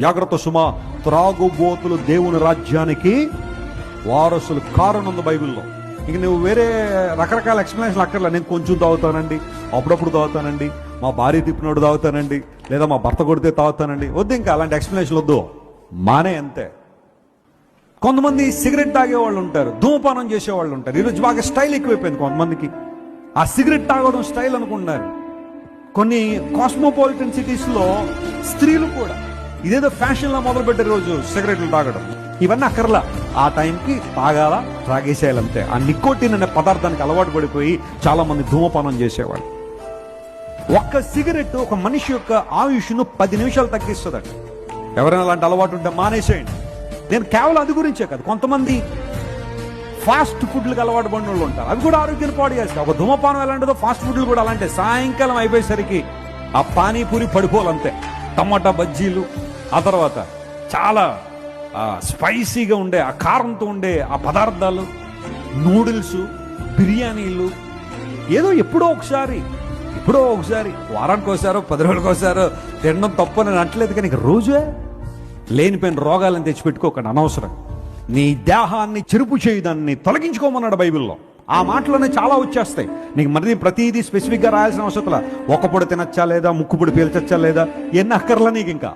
జాగ్రత్త సుమా, త్రాగుబోతులు దేవుని రాజ్యానికి వారసులు కారునుంది బైబిల్లో. ఇక నువ్వు వేరే రకరకాల ఎక్స్ప్లెనేషన్ అక్కర్లే. నేను కొంచెం తాగుతానండి, అప్పుడప్పుడు తాగుతానండి, మా భార్య తిప్పినోడు తాగుతానండి, లేదా మా భర్త కొడితే తాగుతానండి, వద్దు. ఇంకా అలాంటి ఎక్స్ప్లెనేషన్ వద్దు, మానే అంతే. కొంతమంది సిగరెట్ తాగేవాళ్ళు ఉంటారు, ధూమపానం చేసేవాళ్ళు ఉంటారు. ఈరోజు బాగా స్టైల్ ఎక్కువైపోయింది కొంతమందికి. ఆ సిగరెట్ తాగడం స్టైల్ అనుకుంటున్నారు. కొన్ని కాస్మోపాలిటన్ సిటీస్లో స్త్రీలు కూడా ఇదేదో ఫ్యాషన్లో మొదలుపెట్టే రోజు సిగరెట్లు తాగడం. ఇవన్నీ అక్కర్లా, ఆ టైంకి తాగేసేయాలంతే. ఆ నికోటిన్ అనే పదార్థానికి అలవాటు పడిపోయి చాలా మంది ధూమపానం చేసేవాళ్ళు. ఒక్క సిగరెట్ ఒక మనిషి యొక్క ఆయుష్ను 10 నిమిషాలు తగ్గిస్తుందట. ఎవరైనా అలాంటి అలవాటు ఉంటే మానేసేయండి. నేను కేవలం అది గురించే కాదు, కొంతమంది ఫాస్ట్ ఫుడ్లకు అలవాటు పడిన వాళ్ళు ఉంటారు, అవి కూడా ఆరోగ్యాన్ని పాడు చేస్తాయి. ఒక ధూమపానం ఎలాంటిదో ఫాస్ట్ ఫుడ్లు కూడా అలాంటి. సాయంకాలం అయిపోయేసరికి ఆ పానీపూరి పడిపోవాలంతే, టమాటా బజ్జీలు, ఆ తర్వాత చాలా స్పైసీగా ఉండే ఆ కారంతో ఉండే ఆ పదార్థాలు, నూడిల్స్, బిర్యానీలు, ఏదో ఎప్పుడో ఒకసారి వారానికి ఒకసారో 10 రోజులకు ఒకసారో తినడం తప్పు అని అనట్లేదు. కానీ రోజే లేనిపోయిన రోగాలను తెచ్చిపెట్టుకోకండి అనవసరం. నీ దేహాన్ని చెరుపు చేయదాన్ని తొలగించుకోమన్నాడు బైబిల్లో. ఆ మాటలోనే చాలా వచ్చేస్తాయి. నీకు మరి ప్రతిదీ స్పెసిఫిక్గా రాయాల్సిన అవసరం. ఒక పొడి తినచ్చా లేదా, ముక్కు పొడి పీల్చచ్చా లేదా, ఎన్ని అక్కర్లా నీకు. ఇంకా